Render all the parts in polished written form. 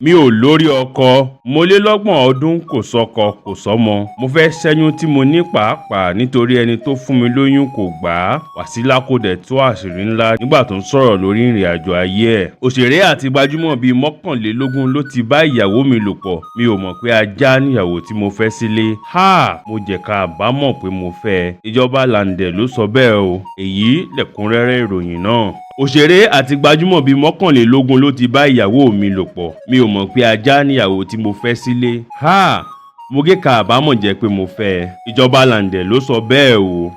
Mi ò lórí ọkọ, mo lé lọ́gbọ̀n ọdún kò sọ́kọ kò sọ́mọ. Mo fẹ́ ṣẹ́yún tí mo ní pàápàá nítorí ẹni tó fún mi lóyún kò gbà á. Wàsílà kò dẹ̀ tú àṣírí ńlá nígbà tó ń sọ̀rọ̀ lórí ìrìn àjò ayé ẹ̀. Òṣèré àti gbajúmọ̀ bíi 21 ló ti bá ìyàwó mi lò pọ̀. Mi ò mọ̀ pé ajá níyàwó tí mo fẹ́ sílé. Mo jẹ̀ka àbámọ̀ pé mo fẹ́ ẹ. Ìjọba Làǹdẹ̀ ló sọ bẹ́ẹ̀ o. Èyí lẹ̀kúnrẹ́rẹ́ ìròyìn náà. Òṣèré àti gbajúmọ̀ bíi 21 ló ti bá ìyàwó mi lò pọ̀. Mi ò mọ̀ pé ajá níyàwó tí mo fẹ́ sílé. Mo gé àbámọ̀ jẹ́ pé mo fẹ́ ẹ. Ìjọba Làǹdẹ̀ ló sọ bẹ́ẹ̀ o.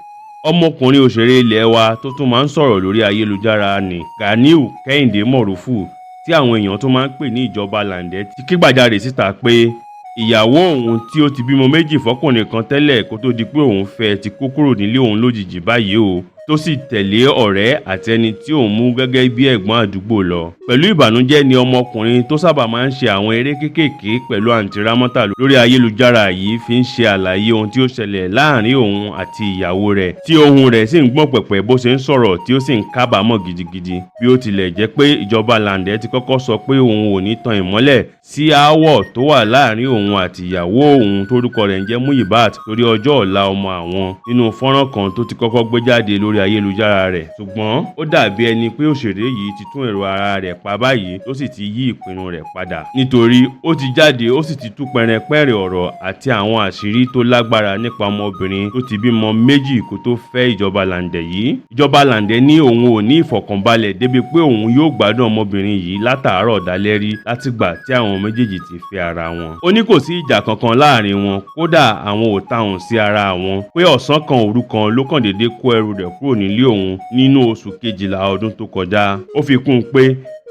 Ọmọkùnrin òṣèré ilẹ̀ wa tó tún máa ń sọ̀rọ̀ lórí ayélujára ni Ganiu Kẹ́hìndé Mọ̀rúfù tí àwọn èèyàn tó máa ń pè ní ìjọba Làǹdẹ̀ ti kígbàjarè síta pé ìyàwó òun tí ó ti bímọ méjì fọ́kùnrin kan tẹ́lẹ̀ kó tó di pé òun fẹ́ ti kó kúrò nílé òun lójijì báyìí o tó sì tẹ̀lé ọ̀rẹ́ àti ẹni tí òun mú gẹ́gẹ́ bí ẹ̀gbọ́n àdúgbò lọ. Pẹ̀lú ìbànújẹ́ ni ọmọkùnrin tó sábà máa ń ṣe àwọn eré kéékèèké pẹ̀lú àǹtí Rámọ́tà lórí ayélujára yìí fi ń ṣe àlàyé ohun tí ó ṣẹlẹ̀ láàrin òun àti ìyàwó rẹ̀ tí ohùn rẹ̀ sì ń gbọ̀n pẹ̀pẹ̀ bó ṣe ń sọ̀rọ̀ tí ó sì ń kábàámọ̀ gidigidi. Bí ó tilẹ̀ jẹ́ pé ìjọba Làǹdẹ̀ ti kọ́kọ́ sọ pé òun ò ní tan ìmọ́lẹ̀ sí aáwọ̀ tó wà láàrin òun àti ìyàwó òun tórúkọ rẹ̀ ń jẹ́ Muyibat torí ọjọ́ ọ̀la ọmọ àwọn nínú fọ́nrán kan tó ti kọ́kọ́ gbé jáde lórí ayélujára rẹ̀. Ṣùgbọ́n ó dàbí ẹni pé òṣèré yìí ti tún èrò ara rẹ̀ pa báyìí tó sì ti yí ìpinnu rẹ̀ padà. Nítorí ó ti jáde ó sì ti tú pẹrẹpẹrẹ ọ̀rọ̀ àti àwọn àṣírí tó lágbára nípa ọmọbìnrin tó ti bímọ méjì kó tó fẹ́ ìjọba Làǹdẹ̀ yìí. Ìjọba Làǹdẹ̀ ní òun ò ní ìfọ̀kànbalẹ̀ débi pé òun yóò gbádùn ọmọbìnrin yìí látàárọ̀ dálẹ́rí látìgbà tí àwọn méjèèjì ti fẹ́ ara wọn. Ó ní kò sí ìjà kankan láàrin wọn, kódà àwọn ò tahùn sí ara wọn, pé ọ̀sán kan òru kan ló kàn déédé kó ẹrù rẹ̀ kúrò nílé òun nínú oṣù kejìlá ọdún tó kọjá. Ó fi kún un pé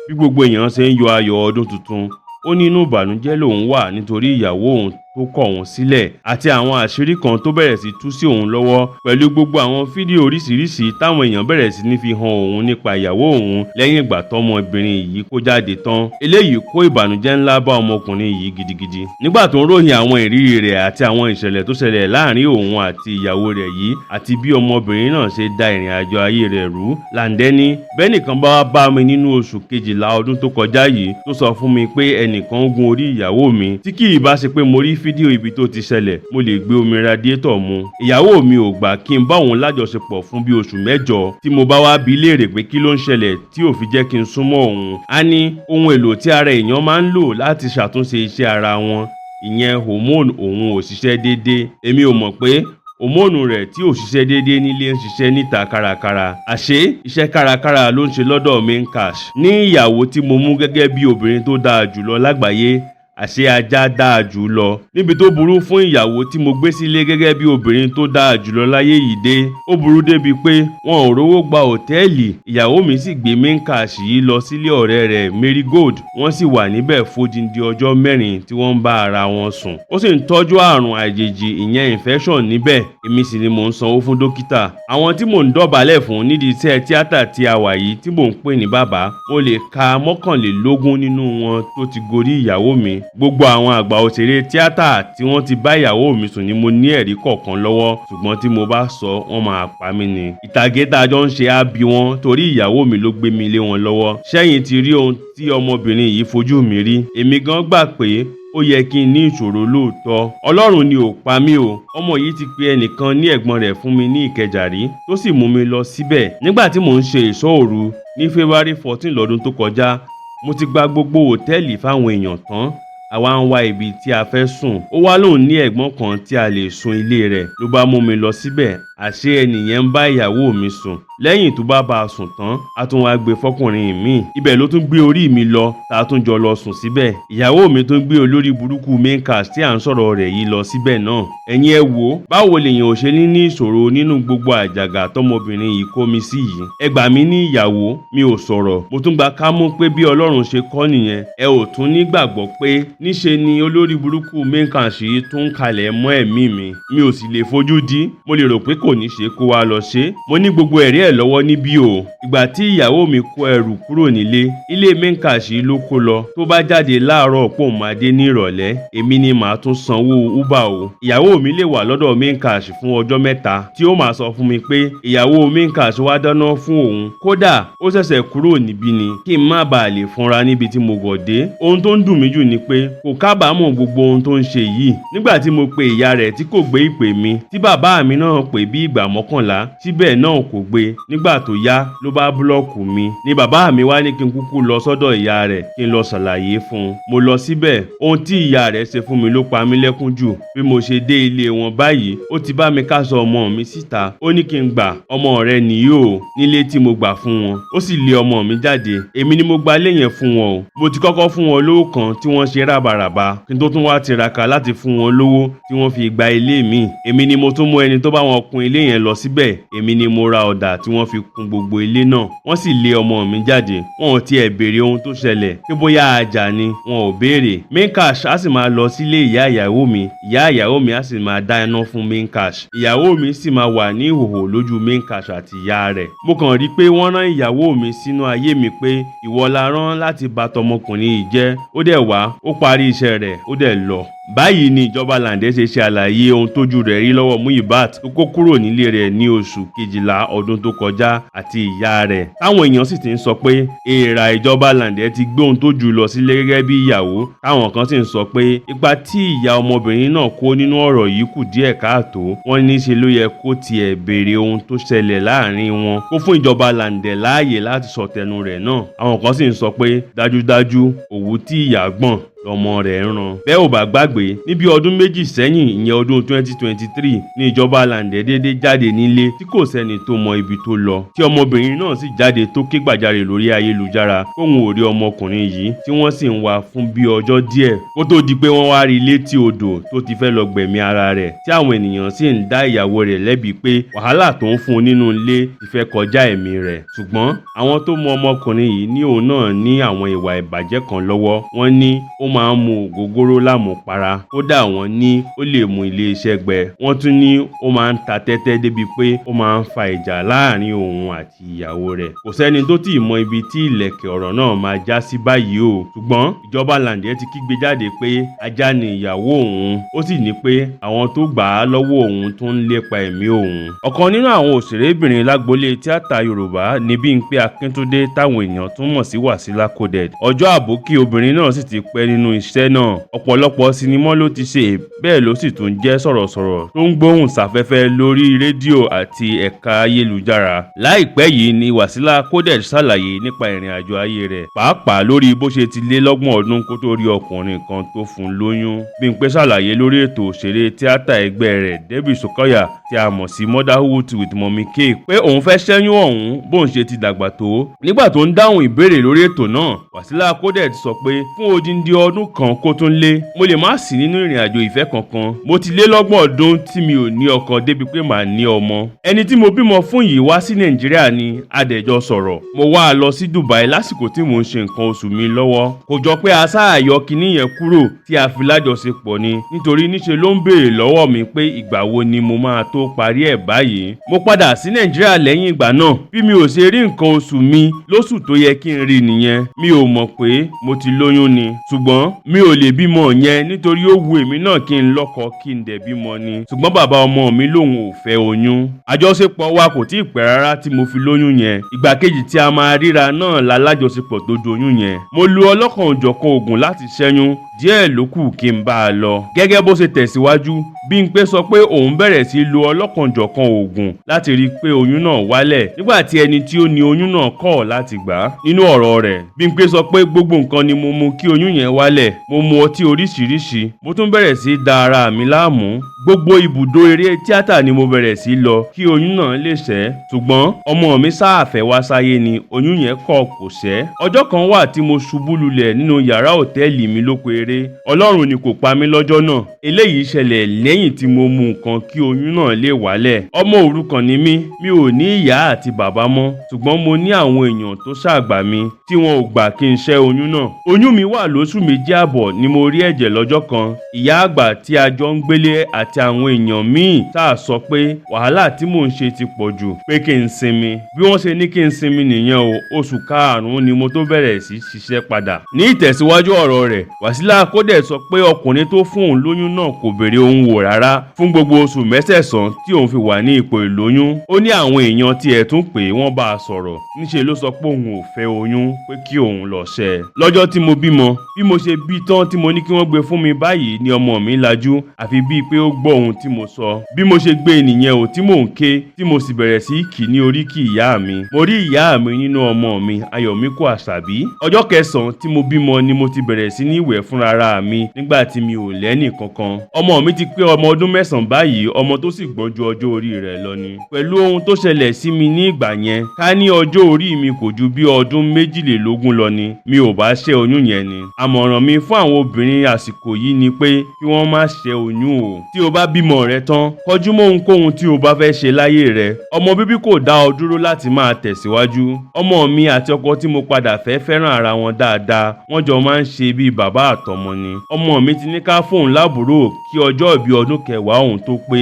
bí gbogbo èèyàn ṣe ń yọ ayọ̀ ọdún tuntun, ó ní inú ìbànújẹ́ lòun wà nítorí ìyàwó òun tó kọ̀ òun sílẹ̀ àti àwọn àṣírí kan tó bẹ̀rẹ̀ sí tú sí òun lọ́wọ́ pẹ̀lú gbogbo àwọn fídíò oríṣiríṣi táwọn èèyàn bẹ̀rẹ̀ sí ní fi hàn òun nípa ìyàwó òun lẹ́yìn ìgbà tọ́mọbìnrin yìí kó jáde tán. Eléyìí kó ìbànújẹ́ ńlá bá ọmọkùnrin yìí gidigidi. Nígbà tó ń ròyìn àwọn ìrírí rẹ̀ àti àwọn ìṣẹ̀lẹ̀ tó ṣẹlẹ̀ láàrin òun àti ìyàwó rẹ̀ yìí àti bí ọmọbìnrin náà ṣe da ìrìn àjò ayé rẹ̀ rú, Làǹdẹ̀ ní bẹ́nìkan bá wá bá mi nínú oṣù kejìlá ọdún tó kọjá yìí tó sọ fún mi pé ẹnìkan ń gun orí ìyàwó mi tí kì í bá ṣe pé mo rí fídíò ibi tó ti ṣẹlẹ̀ mo lè gbé omi radiétọ̀ mu. Ìyàwó mi ò gbà kí n bá òun lájọṣepọ̀ fún bí oṣù 8 tí mo bá wá bi léèrè pé kí ló ń ṣẹlẹ̀ tí ò fi jẹ́ kí n súnmọ́ òun. A ní ohun èlò tí ara èèyàn máa ń lò láti ṣàtúnṣe iṣẹ́ ara wọn, ìyẹn hormone òun ò ṣiṣẹ́ déédéé. Èmi ò mọ̀ pé hòmónù rẹ̀ tí ò ṣiṣẹ́ déédéé nílé ń ṣiṣẹ́ níta kárakára. Àṣé iṣẹ́ kárakára ló ń ṣe lọ́dọ̀ Maincash. Ní ìyàwó tí mo mú gẹ́gẹ́ bí obìnrin tó dáa jùlọ lágbàáyé, àṣé ajá dáa jù lọ. Níbi tó burú fún ìyàwó tí mo gbé sílé gẹ́gẹ́ bí obìnrin tó dáa jùlọ láyé yìí dé, ó burú débi pé wọn ò rówó gba hòtẹ́ẹ̀lì. Ìyàwó mi sì gbé Maincash yìí lọ sílé ọ̀rẹ́ rẹ̀ Marigold. Wọ́n sì wà níbẹ̀ fódìdí ọjọ́ 4 tí wọ́n ń bá ara wọn sùn. Ó sì ń tọ́jú àrùn àjèjì ìyẹn infection níbẹ̀. Èmi sì ni mò ń sanwó fún dókítà. Àwọn tí mò ń dọ̀bálẹ̀ fún nídìí iṣẹ́ tíátà tí a wà yìí tí mò ń pè ní bàbá, mo lè ka 21 nínú wọn tó ti gorí ìyàwó mi. Gbogbo àwọn àgbà òṣèré tíátà tí wọ́n ti bá ìyàwó mi sùn ni mo ní ẹ̀rí kọ̀ọ̀kan lọ́wọ́, ṣùgbọ́n tí mo bá sọ wọ́n máa pa mí ni. Ìtàgé tá a jọ ń ṣe á bí wọn torí ìyàwó mi ló gbé mi lé wọn lọ́wọ́. Ṣẹ́yìn ti rí ohun tí ọmọbìnrin yìí fojú mi rí. Èmi gan gbà pé ó yẹ kí n ní ìṣòro lóòótọ́. Ọlọ́run ni ò pa mí o. Ọmọ yìí ti pe ẹnìkan ní ẹ̀gbọ́n rẹ̀ fún mi ní Ìkẹjà rí tó sì mú mi lọ síbẹ̀. Nígbà tí mò ń ṣe ìṣọ́ òru ní February 14 lọ́dún tó kọjá, mo ti gba gbogbo hòtẹ́ẹ̀lì fáwọn èèyàn tán. Àwa ń wá ibi tí a fẹ́ sùn. Ó wá lóun ní ẹ̀gbọ́n kan tí a lè sun ilé rẹ̀ ló bá mú mi lọ síbẹ̀. Àṣé ẹnìyẹn ń bá ìyàwó mi sùn. Lẹ́yìn tó bá a sùn tán, a tún wá gbé fọkùnrin mi. Ibẹ̀ ló tún gbé orí mi lọ tá a tún jọ lọ sùn síbẹ̀. Ìyàwó mi tún gbé olórí burúkú Maincash tí à ń sọ̀rọ̀ rẹ̀ yìí lọ síbẹ̀ náà. Ẹ̀yin ẹ wò, báwo lèèyàn ò ṣe ní ìṣòro nínú gbogbo àjàgà tọmọbìnrin yìí kó mi sí yìí. Ẹ gbà mí ní ìyàwó, mi ò sọ̀rọ̀. Mo tún gba kámú pé bí Ọlọ́run ṣe kọ́ nìyẹn. Ẹ ò tún nígbàgbọ́ pé níṣe ni olórí burúkú Maincash yìí tún kalẹ̀ mọ́ ẹ̀mí mi. Mi ò sì lè fojú dí. Mo lè rò pé kò kò ní ṣe kó wá lọ ṣe. Mo ní gbogbo ẹ̀rí ẹ̀ lọ́wọ́ níbí o. Ìgbà tí ìyàwó mi kó ẹrù kúrò nílé, ilé main cash ló kó lọ. Tó bá jáde láàárọ̀ pò máa dé ní ìrọ̀lẹ́, èmi ni màá tún sanwó Uber o. Ìyàwó mi lè wà lọ́dọ̀ main cash fún ọjọ́ mẹ́ta tí ó máa sọ fún mi pé ìyàwó main cash wá dáná fún òun. Kódà ó ṣẹ̀ṣẹ̀ kúrò níbí ni kí n má bàa lè fúnra níbi tí mo gọ̀ dé. Ohun tó ń dùn mí jù ni pé kò kábàámọ̀ gbogbo ohun tó ń ṣe yìí. Nígbà tí mo pe ìyá rẹ̀ tí kò gbé ìpè mi, tí bàbá mi náà pè bí ìgbà 11, síbẹ̀ náà kò gbé. Nígbà tó yá ló bá búlọ́ọ̀kù mi. Ni bàbá mi wá ní kí n kúkú lọ sọ́dọ̀ ìyá rẹ̀ kí n lọ ṣàlàyé fún un. Mo lọ síbẹ̀. Ohun tí ìyá rẹ̀ ṣe fún mi ló pa mí lẹ́kún jù. Bí mo ṣe dé ilé wọn báyìí, ó ti bá mi káṣọ ọmọ mi síta. Ó ní kí n gbà ọmọ rẹ̀ nìyí o nílé tí mo gbà fún wọn. Ó sì lé ọmọ mi jáde. Èmi ni mo gba ilé yẹn fún wọn o. Mo ti kọ́kọ́ fún wọn lówó kan tí wọ́n ṣe rábàràbà kí n tó tún wá tiraka láti fún wọn lówó tí wọ́n fi gba ilé mi. Èmi ni mo tún mú ẹni tó bá wọn kun ilé yẹn lọ síbẹ̀. Èmi ni mo ra ọ̀dà tí wọ́n fi kun gbogbo ilé náà. Wọ́n sì lé ọmọ mi jáde. Wọn ò tiẹ̀ béèrè ohun tó ṣẹlẹ̀ pé bóyá ajá ni. Wọn ò béèrè. Main cash á sì máa lọ sílé ìyá ìyàwó mi. Ìyá ìyàwó mi á sì máa dáná fún main cash. Ìyàwó mi sì máa wà ní ìhòhò lójú main cash àti ìyá rẹ̀. Mo kàn rí pé wọ́n rán ìyàwó mi sínú ayé mi pé ìwọ la rán láti bà tọmọkùnrin yìí jẹ́. Ó dẹ̀ wá, ó parí iṣẹ́ rẹ̀, ó dẹ̀ lọ. Báyìí ni ìjọba Lande ṣe àlàyé ohun tójú rẹ̀ rí lọ́wọ́ Muyibat tó kó kúrò nílé rẹ̀ ní oṣù kejìlá ọdún tó kọjá àti ìyá rẹ̀. Táwọn èèyàn sì ti ń sọ pé èèrà ìjọba Lande ti gbé ohun tójú lọ sílé gẹ́gẹ́ bí ìyàwó. Táwọn kan sì ń sọ pé ipa tí ìyá ọmọbìnrin náà kó nínú ọ̀rọ̀ yìí kù díẹ̀ káàtó. Wọ́n ní ṣe ló yẹ kó tiẹ̀ béèrè ohun tó ṣẹlẹ̀ láàrin wọn, kó fún ìjọba Lande láàyè láti sọ tẹnu rẹ̀ náà. Àwọn kan sì ń sọ pé dájúdájú òwú tí ìyá gbọ̀n lọmọ rẹ̀ ń ran. Bẹ́ẹ̀ ò bá gbàgbé, níbi ọdún méjì sẹ́yìn, ìyẹn ọdún 2023, ní ìjọba Lande dédé jáde nílé tí kò sẹ́ni tó mọ ibi tó lọ. Tí ọmọbìnrin náà sì jáde tó ké gbàjarè lórí ayélujára kóhun ò rí ọmọkùnrin yìí tí wọ́n sì ń wá fún bí ọjọ́ díẹ̀ kó tó di pé wọ́n wá rí létí odò tó ti fẹ́ lọ gbẹ̀mí ara rẹ̀. Tí àwọn ènìyàn sì ń dá ìyàwó rẹ̀ lẹ́bi pé wàhálà tó ń fún un nínú ilé ti fẹ́ kọjá ẹ̀mí rẹ̀. Ṣùgbọ́n àwọn tó mọ ọmọkùnrin yìí ní òun náà ní àwọn ìwà ìbàjẹ́ kan lọ́wọ́. Wọ́n ní ó máa ń mu ògógóró lámùpara. Kódà wọ́n ní ó lè mú ilé iṣẹ́ gbẹ. Wọ́n tún ní ó máa ń ta tẹ́tẹ́ débi pé ó máa ń fa ìjà láàrin òun àti ìyàwó rẹ̀. Kò sẹ́ni tó tì mọ ibi tí ìlẹ̀kẹ̀ ọ̀rọ̀ náà máa já sí báyìí o. Ṣùgbọ́n ìjọba Lande ti kígbe jáde pé ajá ni ìyàwó òun. Ó sì ní pé àwọn tó gbà á lọ́wọ́ òun tó ń lépa ẹ̀mí òun. Ọ̀kan nínú àwọn òṣèrébìnrin lágboolé tíátà Yorùbá ni Bímpé Akíntúndé táwọn èèyàn tún mọ̀ sí Wasila Coded. Ọjọ́ àbókí obìnrin náà sì ti pẹ́ nínú iṣẹ́ náà. Ọ̀pọ̀lọpọ̀ sinimá ló ti ṣe, bẹ́ẹ̀ ló sì tún jẹ́ sọ̀rọ̀sọ̀rọ̀ tó ń gbóhùn sáfẹ́fẹ́ lórí rédíò àti ẹ̀ka ayélujára. Láìpẹ́ yìí ni Wasila Coded ṣàlàyé nípa ìrìn àjò ayé rẹ̀, pàápàá lórí bó ṣe ti lé lọ́gbọ̀n ọdún kó tó rí ọkùnrin kan tó fún un lóyún. Bímpé ṣàlàyé lórí ètò òṣèré tíátà ẹgbẹ́ rẹ̀ Debbie Sokoya tí a mọ̀ sí Motherhood with Mommy K pé òun fẹ́ ṣẹ́yún ọ̀hún bóun ṣe ti dàgbà tó. Nígbà tó ń dáhùn ìbéèrè lórí ètò náà, Wasila Coded sọ pé fún odindi ọdún kan kó tún lé, mo lè má sí nínú ìrìn àjò ìfẹ́ kankan. Mo ti lé lọ́gbọ̀n ọdún tí mi ò ní ọkọ débi pé màá ní ọmọ. Ẹni tí mo bímọ fún yìí wá sí Nàìjíríà ni adẹ̀jọ sọ̀rọ̀. Mo wá lọ sí Dubai lásìkò tí mò ń ṣe nǹkan oṣù mi lọ́wọ́. Kò jọ pé a sáàyọ kinní yẹn kúrò tí a fi lájọṣepọ̀ ni, nítorí níṣe ló ń béèrè lọ́wọ́ mi pé ìgbà wo ni mo máa tó parí ẹ̀ báyìí. Mo padà sí Nàìjíríà lẹ́yìn ìgbà náà. Bí mi ò ṣe rí nǹkan oṣù mi lóṣù tó yẹ kí n rí nìyẹn. Mi ò mọ̀ pé mo ti lóyún ni. Ṣùgbọ́n mi ò lè bímọ yẹn nítorí ó wu èmi náà kí n lọ́kọ kí n dẹ̀ bímọ ni. Ṣùgbọ́n bàbá ọmọ mi lòun ò fẹ́ oyún. Àjọṣepọ̀ wa kò tíì pẹ́ rárá tí mo fi lóyún yẹn. Ìgbà kejì tí a máa ríra náà la lájọṣepọ̀ tó doyún yẹn. Mo lo ọlọ́kan-ò-jọ̀kan oògùn láti ṣẹ́yún. Díẹ̀ ló kù kí n bá a lọ. Gẹ́gẹ́ bó ṣe tẹ̀síwájú, Bímpé sọ pé òun bẹ̀rẹ̀ sí lo ọlọ́kan-ò-jọ̀kan oògùn láti rí i pé oyún náà wálẹ̀ nígbà tí ẹni tí ó ní oyún náà kọ̀ láti gbà á. Nínú ọ̀rọ̀ rẹ̀, Bímpé sọ pé gbogbo nǹkan ni mo mu kí oyún yẹn wálẹ̀. Mo mu ọtí oríṣiríṣi. Mo tún bẹ̀rẹ̀ sí da ara mi láàmú. Gbogbo ibùdó eré tíátà ni mo bẹ̀rẹ̀ sí lọ kí oyún náà lè ṣẹ́. Ṣùgbọ́n ọmọ mi sáàfẹ́ wá sáyé ni oyún yẹn kọ̀ kò ṣẹ́. Ọjọ́ kan wà tí mo ṣubú lulẹ̀ nínú yàrá òtẹ́ẹ̀lì mi lóko eré. Ọlọ́run ni kò pa mí lọ́jọ́ náà. Eléyìí ṣẹlẹ̀ lẹ́yìn tí mo mu nǹkan kí oyún náà lè wálẹ̀. Ọmọ òrukàn ni mí, mi ò ní ìyá àti bàbá mọ́. Ṣùgbọ́n mo ní àwọn èèyàn tó ṣàgbà mi tí wọn ò gbà kí n ṣẹ́ oyún náà. Oyún mi wà lóṣù méjì àbọ̀ ni mo rí ẹ̀jẹ̀ lọ́jọ́ kan. Ìyá àgbà tí a jọ ń gbélé àti àti àwọn èèyàn míì ṣáà sọ pé wàhálà tí mò ń ṣe ti pọ̀ jù pé kí n sinmi. Bí wọ́n ṣe ní kí n sinmi nìyẹn o. Oṣù karùn-ún ni mo tó bẹ̀rẹ̀ sí ṣiṣẹ́ padà. Ní ìtẹ̀síwájú ọ̀rọ̀ rẹ̀, Wasila Kode sọ pé ọkùnrin tó fún òun lóyún náà kò béèrè òun wò rárá fún gbogbo oṣù mẹ́sẹ̀sán tí òun fi wà ní ipò ìlóyún. Ó ní àwọn èèyàn tiẹ̀ tún pé wọ́n bá a sọ̀rọ̀. Níṣe ló sọ pé òun ò fẹ́ oyún pé kí òun lọ ṣẹ́. Lọ́jọ́ tí mo bímọ, bí mo ṣe bí tán tí mo ní kí wọ́n gbé fún mi báyìí ni ọmọ mi lajú àfi bíi pé ó gbọ́ ohun tí mo sọ. Bí mo ṣe gbé nìyẹn ò tí mò ń ké tí mo sì bẹ̀rẹ̀ sí kì ní oríkì ìyá mi. Mo rí ìyá mi nínú ọmọ mi Ayọ̀míkún Àṣàbí. Ọjọ́ kẹsàn-án tí mo bímọ ni mo ti bẹ̀rẹ̀ sí ní ìwẹ̀ fúnra mi nígbà tí mi ò lẹ́nì kankan. Ọmọ mi ti pé ọmọ ọdún 9 báyìí, ọmọ tó sì gbọ́n ju ọjọ́ orí rẹ̀ lọ ni. Pẹ̀lú ohun tó ṣẹlẹ̀ sí mi ní ìgbà yẹn, ká ní ọjọ́ orí mi kò ju bí ọdún 22 lọ ni, mi ò bá ṣẹ́ oyún yẹn ni. Àmọ̀ràn mi fún àwọn obìnrin àsìkò yìí ni pé kí wọ́n má ṣẹ́ oyún o. Tí o bá bímọ rẹ tán, kọjú mọ́ ohunkóhun tí o bá fẹ́ ṣe láyé rẹ. Ọmọ bíbí kò dá ọ dúró láti máa tẹ̀síwájú. Ọmọ mi àti ọkọ tí mo padà fẹ́ fẹ́ràn ara wọn dáadáa. Wọ́n jọ máa ń ṣe bíi bàbá àtọmọ ni. Ọmọ mi ti ní ká fóun lábùúrò kí ọjọ́ ìbí ọdún 10 òun tó pé.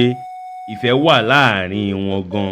Ìfẹ́ wà láàárín wọn gan.